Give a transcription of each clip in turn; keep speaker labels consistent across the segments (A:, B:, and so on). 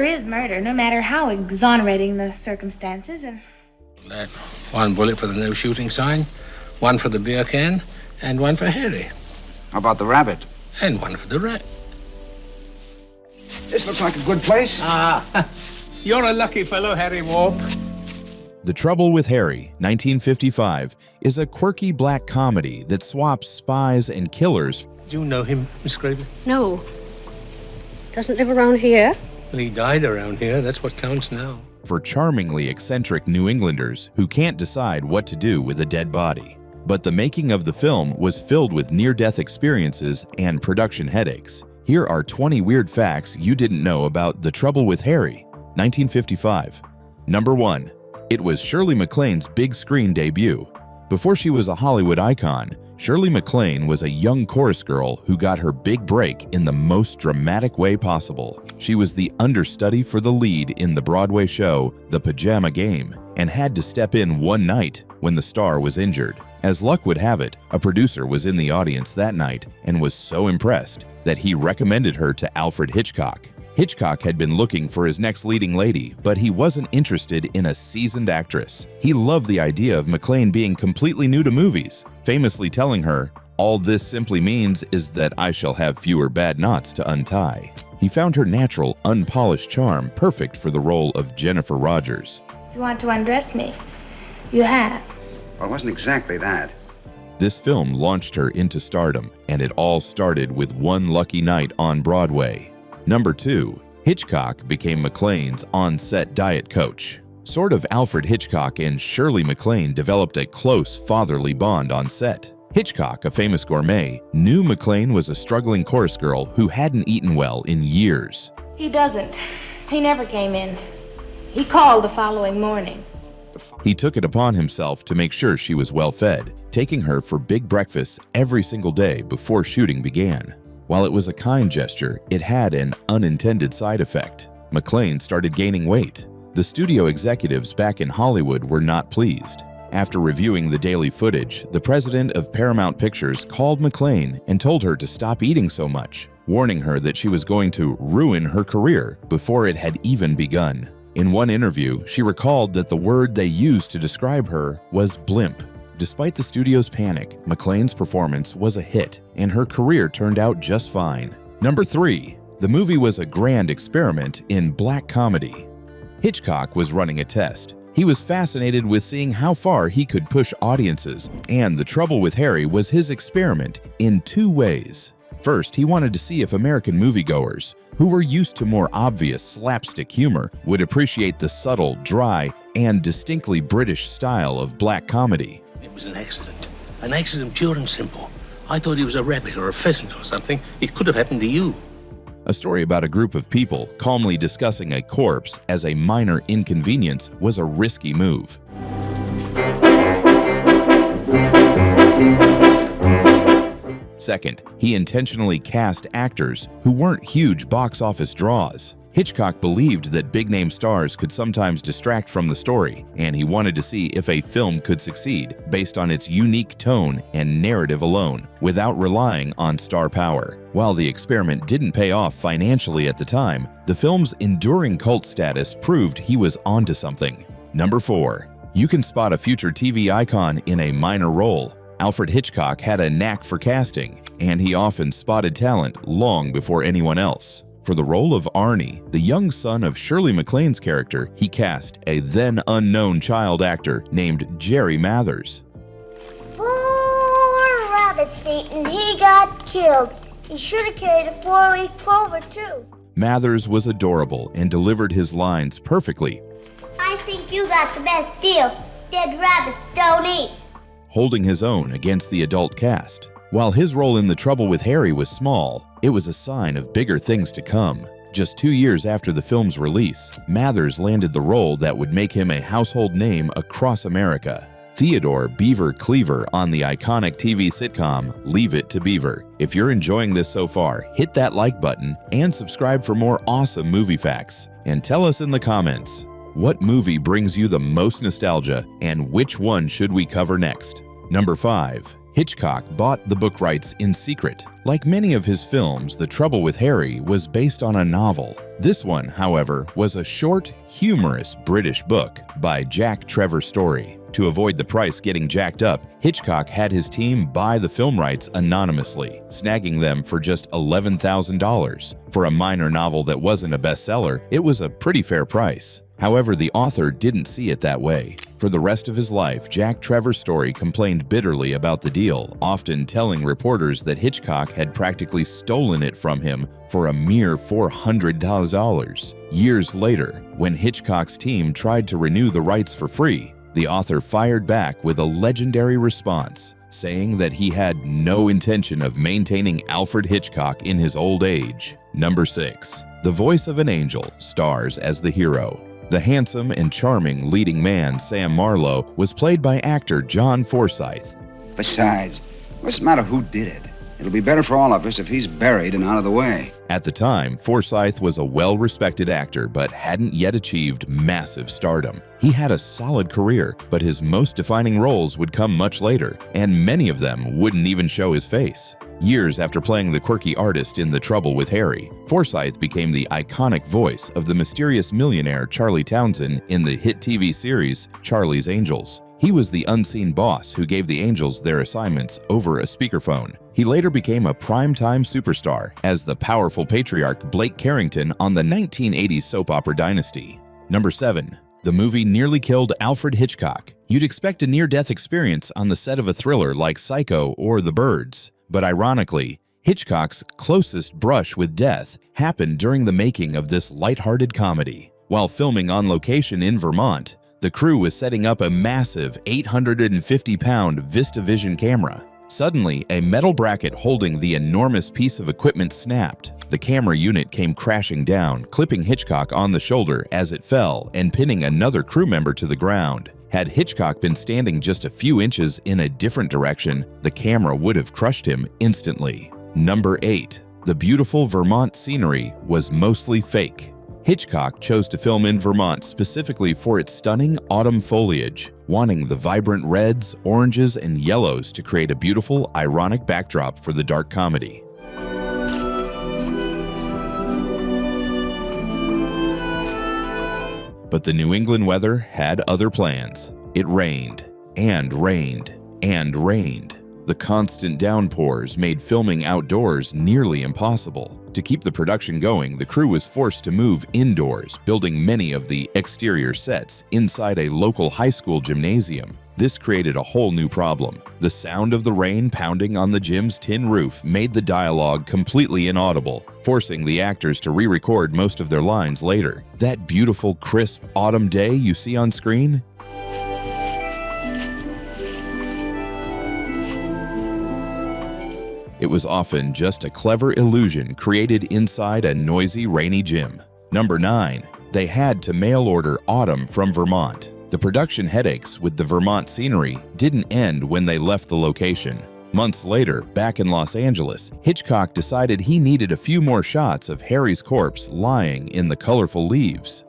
A: murder is murder, no matter how exonerating the circumstances. And
B: that one bullet for the no shooting sign, one for the beer can, and one for Harry.
C: How about the rabbit?
B: And one for the rat.
C: This looks like a good place.
B: Ah, you're a lucky fellow, Harry Warp.
D: The Trouble with Harry, 1955, is a quirky black comedy that swaps spies and killers.
B: Do you know him, Miss Graver?
E: No. Doesn't live around here.
B: Well, he died around here. That's what counts now.
D: For charmingly eccentric New Englanders who can't decide what to do with a dead body. But the making of the film was filled with near-death experiences and production headaches. Here are 20 weird facts you didn't know about The Trouble with Harry, 1955. Number 1. It was Shirley MacLaine's big screen debut. Before she was a Hollywood icon, Shirley MacLaine was a young chorus girl who got her big break in the most dramatic way possible. She was the understudy for the lead in the Broadway show The Pajama Game and had to step in one night when the star was injured. As luck would have it, a producer was in the audience that night and was so impressed that he recommended her to Alfred Hitchcock. Hitchcock had been looking for his next leading lady, but he wasn't interested in a seasoned actress. He loved the idea of MacLaine being completely new to movies, famously telling her, "All this simply means is that I shall have fewer bad knots to untie." He found her natural, unpolished charm perfect for the role of Jennifer Rogers.
A: if you want to undress me, you have.
C: Well, it wasn't exactly that.
D: This film launched her into stardom, and it all started with one lucky night on Broadway. Number 2. Hitchcock became MacLaine's on-set diet coach. Sort of Alfred Hitchcock and Shirley MacLaine developed a close fatherly bond on set. Hitchcock, a famous gourmet, knew MacLaine was a struggling chorus girl who hadn't eaten well in years.
A: He doesn't. He never came in. He called the following morning.
D: He took it upon himself to make sure she was well fed, taking her for big breakfasts every single day before shooting began. While it was a kind gesture, it had an unintended side effect. MacLaine started gaining weight. The studio executives back in Hollywood were not pleased. After reviewing the daily footage, the president of Paramount Pictures called MacLaine and told her to stop eating so much, warning her that she was going to ruin her career before it had even begun. In one interview, she recalled that the word they used to describe her was blimp. Despite the studio's panic, MacLaine's performance was a hit, and her career turned out just fine. Number 3. The movie was a grand experiment in black comedy. Hitchcock was running a test. He was fascinated with seeing how far he could push audiences, and The Trouble with Harry was his experiment in 2 ways. First, he wanted to see if American moviegoers, who were used to more obvious slapstick humor, would appreciate the subtle, dry, and distinctly British style of black comedy.
B: It was an accident pure and simple. I thought he was a rabbit or a pheasant or something. It could have happened to you.
D: A story about a group of people calmly discussing a corpse as a minor inconvenience was a risky move. Second, he intentionally cast actors who weren't huge box office draws. Hitchcock believed that big-name stars could sometimes distract from the story, and he wanted to see if a film could succeed based on its unique tone and narrative alone, without relying on star power. While the experiment didn't pay off financially at the time, the film's enduring cult status proved he was onto something. Number 4. You can spot a future TV icon in a minor role. Alfred Hitchcock had a knack for casting, and he often spotted talent long before anyone else. For the role of Arnie, the young son of Shirley MacLaine's character, he cast a then-unknown child actor named Jerry Mathers.
F: 4 rabbits feet and he got killed. He should have carried a 4-leaf clover, too.
D: Mathers was adorable and delivered his lines perfectly.
F: I think you got the best deal. Dead rabbits don't eat.
D: Holding his own against the adult cast. While his role in The Trouble with Harry was small, it was a sign of bigger things to come. Just 2 years after the film's release, Mathers landed the role that would make him a household name across America. Theodore Beaver Cleaver on the iconic TV sitcom Leave It to Beaver. If you're enjoying this so far, hit that like button and subscribe for more awesome movie facts. And tell us in the comments, what movie brings you the most nostalgia and which one should we cover next? Number 5. Hitchcock bought the book rights in secret. Like many of his films, The Trouble with Harry was based on a novel. This one, however, was a short, humorous British book by Jack Trevor Story. To avoid the price getting jacked up, Hitchcock had his team buy the film rights anonymously, snagging them for just $11,000. For a minor novel that wasn't a bestseller, it was a pretty fair price. However, the author didn't see it that way. For the rest of his life, Jack Trevor Story complained bitterly about the deal, often telling reporters that Hitchcock had practically stolen it from him for a mere $400,000. Years later, when Hitchcock's team tried to renew the rights for free, the author fired back with a legendary response, saying that he had no intention of maintaining Alfred Hitchcock in his old age. Number 6. The Voice of an Angel stars as the hero. The handsome and charming leading man, Sam Marlowe, was played by actor John Forsythe.
C: Besides, what's the matter who did it? It'll be better for all of us if he's buried and out of the way.
D: At the time, Forsythe was a well-respected actor but hadn't yet achieved massive stardom. He had a solid career, but his most defining roles would come much later, and many of them wouldn't even show his face. Years after playing the quirky artist in The Trouble with Harry, Forsythe became the iconic voice of the mysterious millionaire Charlie Townsend in the hit TV series Charlie's Angels. He was the unseen boss who gave the Angels their assignments over a speakerphone. He later became a primetime superstar as the powerful patriarch Blake Carrington on the 1980s soap opera Dynasty. Number 7. The movie nearly killed Alfred Hitchcock. You'd expect a near-death experience on the set of a thriller like Psycho or The Birds. But ironically, Hitchcock's closest brush with death happened during the making of this lighthearted comedy. While filming on location in Vermont, the crew was setting up a massive 850-pound VistaVision camera. Suddenly, a metal bracket holding the enormous piece of equipment snapped. The camera unit came crashing down, clipping Hitchcock on the shoulder as it fell and pinning another crew member to the ground. Had Hitchcock been standing just a few inches in a different direction, the camera would have crushed him instantly. Number 8. The beautiful Vermont scenery was mostly fake. Hitchcock chose to film in Vermont specifically for its stunning autumn foliage, wanting the vibrant reds, oranges, and yellows to create a beautiful, ironic backdrop for the dark comedy. But the New England weather had other plans. It rained, and rained, and rained. The constant downpours made filming outdoors nearly impossible. To keep the production going, the crew was forced to move indoors, building many of the exterior sets inside a local high school gymnasium. This created a whole new problem. The sound of the rain pounding on the gym's tin roof made the dialogue completely inaudible, forcing the actors to re-record most of their lines later. That beautiful, crisp autumn day you see on screen? It was often just a clever illusion created inside a noisy, rainy gym. Number 9. They had to mail order autumn from Vermont. The production headaches with the Vermont scenery didn't end when they left the location. Months later, back in Los Angeles, Hitchcock decided he needed a few more shots of Harry's corpse lying in the colorful leaves.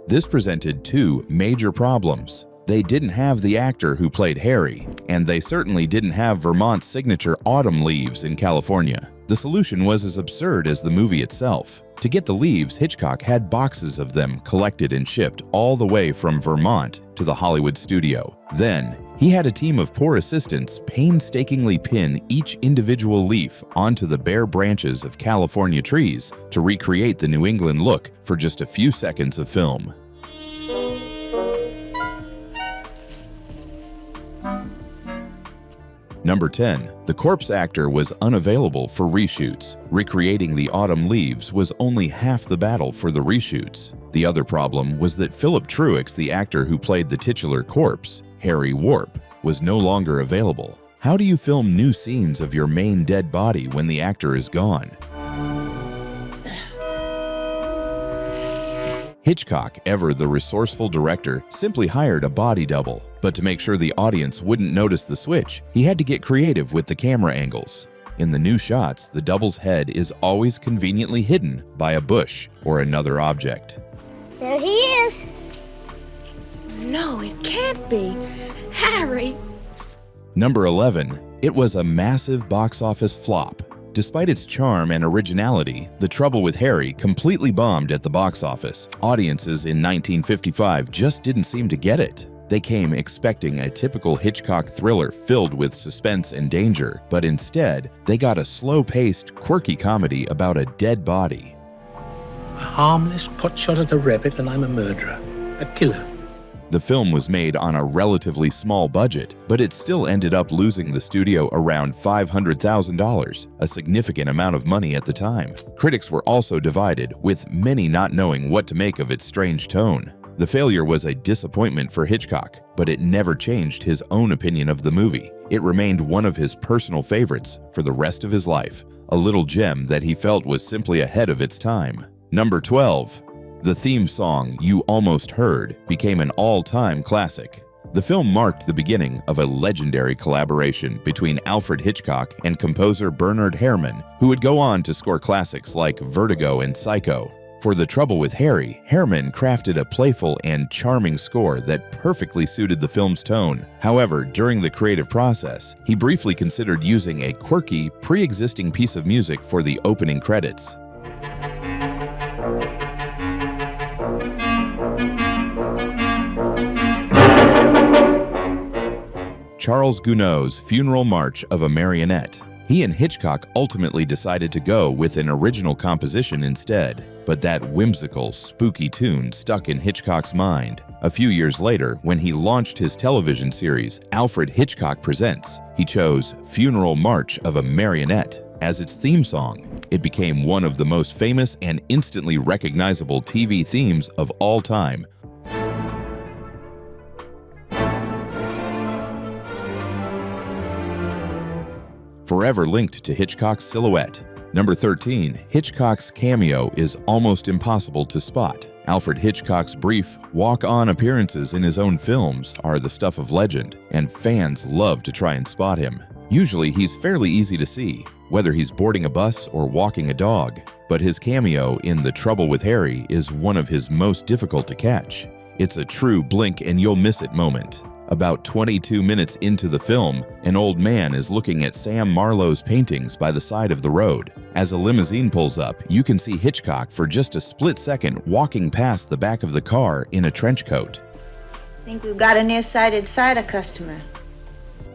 D: This presented two major problems. They didn't have the actor who played Harry, and they certainly didn't have Vermont's signature autumn leaves in California. The solution was as absurd as the movie itself. To get the leaves, Hitchcock had boxes of them collected and shipped all the way from Vermont to the Hollywood studio. Then, he had a team of poor assistants painstakingly pin each individual leaf onto the bare branches of California trees to recreate the New England look for just a few seconds of film. Number 10. The corpse actor was unavailable for reshoots. Recreating the autumn leaves was only half the battle for the reshoots. The other problem was that Philip Truex, the actor who played the titular corpse, Harry Warp, was no longer available. How do you film new scenes of your main dead body when the actor is gone? Hitchcock, ever the resourceful director, simply hired a body double. But to make sure the audience wouldn't notice the switch, he had to get creative with the camera angles. In the new shots, the double's head is always conveniently hidden by a bush or another object.
F: There he is.
A: No, it can't be. Harry.
D: Number 11. It was a massive box office flop. Despite its charm and originality, The Trouble with Harry completely bombed at the box office. Audiences in 1955 just didn't seem to get it. They came expecting a typical Hitchcock thriller filled with suspense and danger, but instead, they got a slow-paced, quirky comedy about a dead body.
B: A harmless pot-shot at a rabbit and I'm a murderer. A killer.
D: The film was made on a relatively small budget, but it still ended up losing the studio around $500,000, a significant amount of money at the time. Critics were also divided, with many not knowing what to make of its strange tone. The failure was a disappointment for Hitchcock, but it never changed his own opinion of the movie. It remained one of his personal favorites for the rest of his life, a little gem that he felt was simply ahead of its time. Number 12. The theme song, You Almost Heard, became an all-time classic. The film marked the beginning of a legendary collaboration between Alfred Hitchcock and composer Bernard Herrmann, who would go on to score classics like Vertigo and Psycho. For The Trouble with Harry, Herrmann crafted a playful and charming score that perfectly suited the film's tone. However, during the creative process, he briefly considered using a quirky, pre-existing piece of music for the opening credits. Charles Gounod's Funeral March of a Marionette. He and Hitchcock ultimately decided to go with an original composition instead, but that whimsical, spooky tune stuck in Hitchcock's mind. A few years later, when he launched his television series, Alfred Hitchcock Presents, he chose Funeral March of a Marionette as its theme song. It became one of the most famous and instantly recognizable TV themes of all time. Forever linked to Hitchcock's silhouette. Number 13. Hitchcock's cameo is almost impossible to spot. Alfred Hitchcock's brief, walk-on appearances in his own films are the stuff of legend, and fans love to try and spot him. Usually he's fairly easy to see, whether he's boarding a bus or walking a dog, but his cameo in The Trouble with Harry is one of his most difficult to catch. It's a true blink-and-you'll-miss-it moment. About 22 minutes into the film, an old man is looking at Sam Marlowe's paintings by the side of the road. As a limousine pulls up, you can see Hitchcock for just a split second walking past the back of the car in a trench coat.
A: I think we've got a nearsighted cider customer.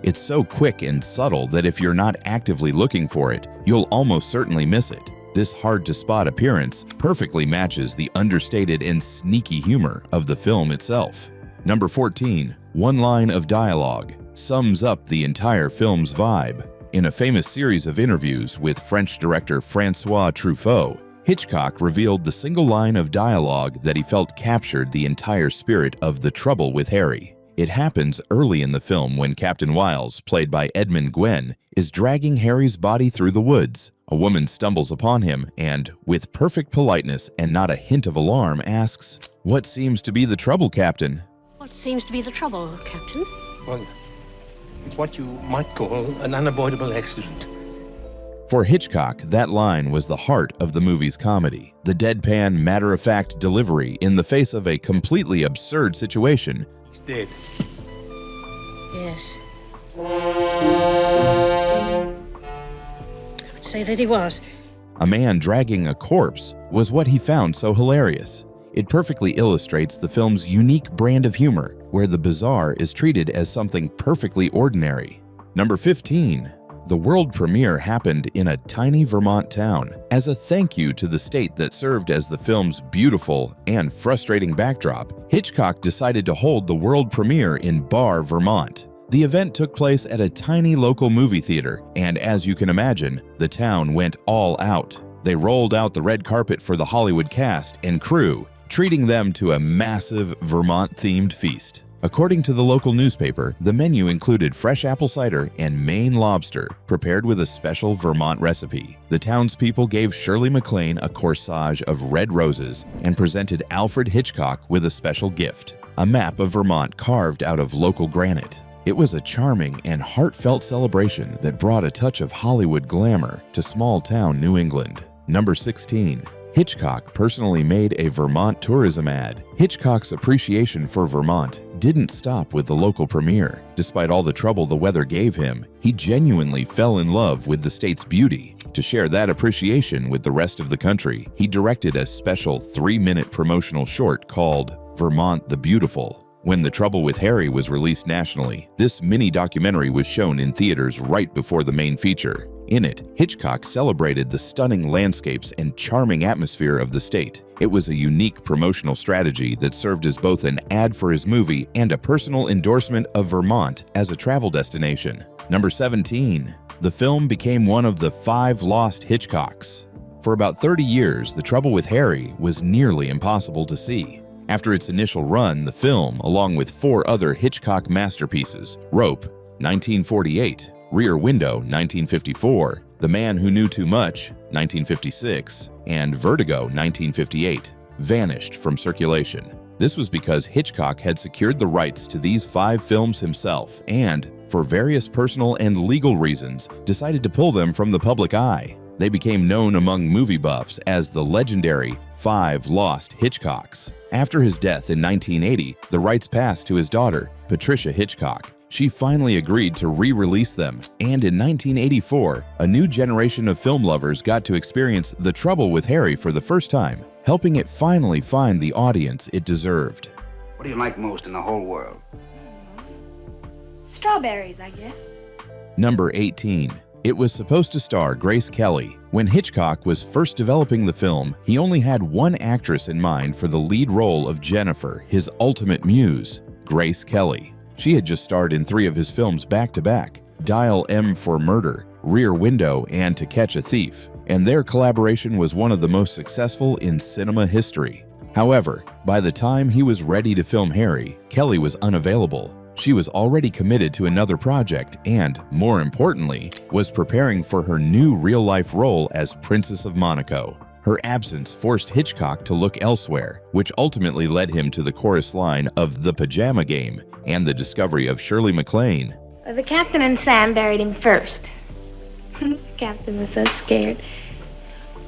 D: It's so quick and subtle that if you're not actively looking for it, you'll almost certainly miss it. This hard-to-spot appearance perfectly matches the understated and sneaky humor of the film itself. Number 14. One line of dialogue sums up the entire film's vibe. In a famous series of interviews with French director François Truffaut, Hitchcock revealed the single line of dialogue that he felt captured the entire spirit of The Trouble with Harry. It happens early in the film when Captain Wiles, played by Edmund Gwenn, is dragging Harry's body through the woods. A woman stumbles upon him and, with perfect politeness and not a hint of alarm, asks, "What seems to be the trouble, Captain?"
E: What seems to be the trouble, Captain?
B: Well, it's what you might call an unavoidable accident.
D: For Hitchcock, that line was the heart of the movie's comedy. The deadpan, matter-of-fact delivery in the face of a completely absurd situation.
B: He's dead.
E: Yes. I would say that he was.
D: A man dragging a corpse was what he found so hilarious. It perfectly illustrates the film's unique brand of humor, where the bizarre is treated as something perfectly ordinary. Number 15. The world premiere happened in a tiny Vermont town. As a thank you to the state that served as the film's beautiful and frustrating backdrop, Hitchcock decided to hold the world premiere in Barre, Vermont. The event took place at a tiny local movie theater, and as you can imagine, the town went all out. They rolled out the red carpet for the Hollywood cast and crew, treating them to a massive Vermont-themed feast. According to the local newspaper, the menu included fresh apple cider and Maine lobster, prepared with a special Vermont recipe. The townspeople gave Shirley MacLaine a corsage of red roses and presented Alfred Hitchcock with a special gift, a map of Vermont carved out of local granite. It was a charming and heartfelt celebration that brought a touch of Hollywood glamour to small-town New England. Number 16. Hitchcock personally made a Vermont tourism ad. Hitchcock's appreciation for Vermont didn't stop with the local premiere. Despite all the trouble the weather gave him, he genuinely fell in love with the state's beauty. To share that appreciation with the rest of the country, he directed a special 3-minute promotional short called Vermont the Beautiful. When The Trouble with Harry was released nationally, this mini documentary was shown in theaters right before the main feature. In it, Hitchcock celebrated the stunning landscapes and charming atmosphere of the state. It was a unique promotional strategy that served as both an ad for his movie and a personal endorsement of Vermont as a travel destination. Number 17. The film became one of the 5 lost Hitchcocks. For about 30 years, The Trouble with Harry was nearly impossible to see. After its initial run, the film, along with 4 other Hitchcock masterpieces, Rope, 1948, Rear Window, 1954, The Man Who Knew Too Much, 1956, and Vertigo, 1958, vanished from circulation. This was because Hitchcock had secured the rights to these 5 films himself and, for various personal and legal reasons, decided to pull them from the public eye. They became known among movie buffs as the legendary 5 Lost Hitchcocks. After his death in 1980, the rights passed to his daughter, Patricia Hitchcock. She finally agreed to re-release them, and in 1984, a new generation of film lovers got to experience The Trouble with Harry for the first time, helping it finally find the audience it deserved.
C: What do you like most in the whole world?
A: Strawberries, I guess.
D: Number 18. It was supposed to star Grace Kelly. When Hitchcock was first developing the film, he only had one actress in mind for the lead role of Jennifer, his ultimate muse, Grace Kelly. She had just starred in 3 of his films back-to-back, Dial M for Murder, Rear Window, and To Catch a Thief, and their collaboration was one of the most successful in cinema history. However, by the time he was ready to film Harry, Kelly was unavailable. She was already committed to another project and, more importantly, was preparing for her new real-life role as Princess of Monaco. Her absence forced Hitchcock to look elsewhere, which ultimately led him to the chorus line of The Pajama Game and the discovery of Shirley MacLaine.
A: The captain and Sam buried him first. The captain was so scared.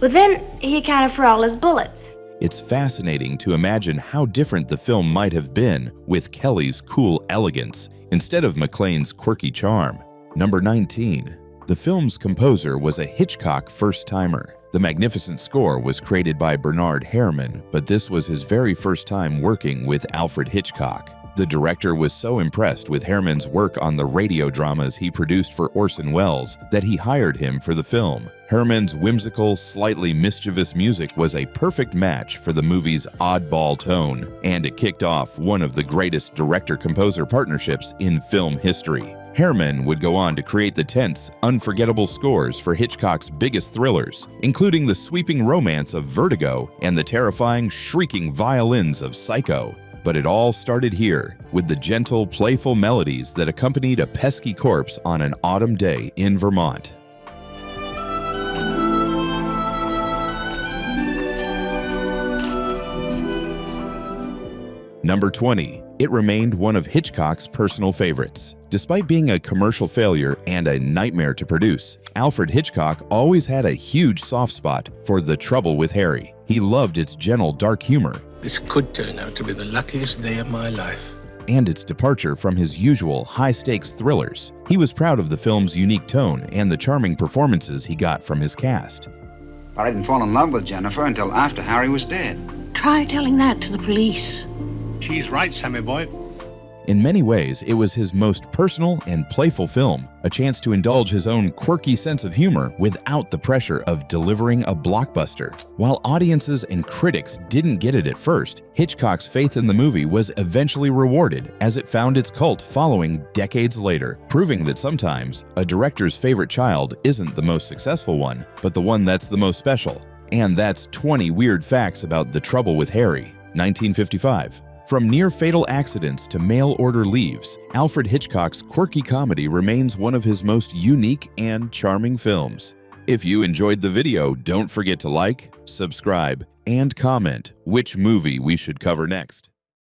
A: But then he accounted for all his bullets.
D: It's fascinating to imagine how different the film might have been with Kelly's cool elegance instead of MacLaine's quirky charm. Number 19. The film's composer was a Hitchcock first-timer. The magnificent score was created by Bernard Herrmann, but this was his very first time working with Alfred Hitchcock. The director was so impressed with Herrmann's work on the radio dramas he produced for Orson Welles that he hired him for the film. Herrmann's whimsical, slightly mischievous music was a perfect match for the movie's oddball tone, and it kicked off one of the greatest director-composer partnerships in film history. Herrmann would go on to create the tense, unforgettable scores for Hitchcock's biggest thrillers, including the sweeping romance of Vertigo and the terrifying, shrieking violins of Psycho. But it all started here, with the gentle, playful melodies that accompanied a pesky corpse on an autumn day in Vermont. Number 20. It remained one of Hitchcock's personal favorites. Despite being a commercial failure and a nightmare to produce, Alfred Hitchcock always had a huge soft spot for The Trouble with Harry. He loved its gentle, dark humor.
B: This could turn out to be the luckiest day of my life.
D: And its departure from his usual high-stakes thrillers. He was proud of the film's unique tone and the charming performances he got from his cast.
C: But I didn't fall in love with Jennifer until after Harry was dead.
E: Try telling that to the police.
B: She's right, Sammy boy.
D: In many ways, it was his most personal and playful film, a chance to indulge his own quirky sense of humor without the pressure of delivering a blockbuster. While audiences and critics didn't get it at first, Hitchcock's faith in the movie was eventually rewarded as it found its cult following decades later, proving that sometimes a director's favorite child isn't the most successful one, but the one that's the most special. And that's 20 weird facts about The Trouble with Harry, 1955. From near-fatal accidents to mail-order leaves, Alfred Hitchcock's quirky comedy remains one of his most unique and charming films. If you enjoyed the video, don't forget to like, subscribe, and comment which movie we should cover next.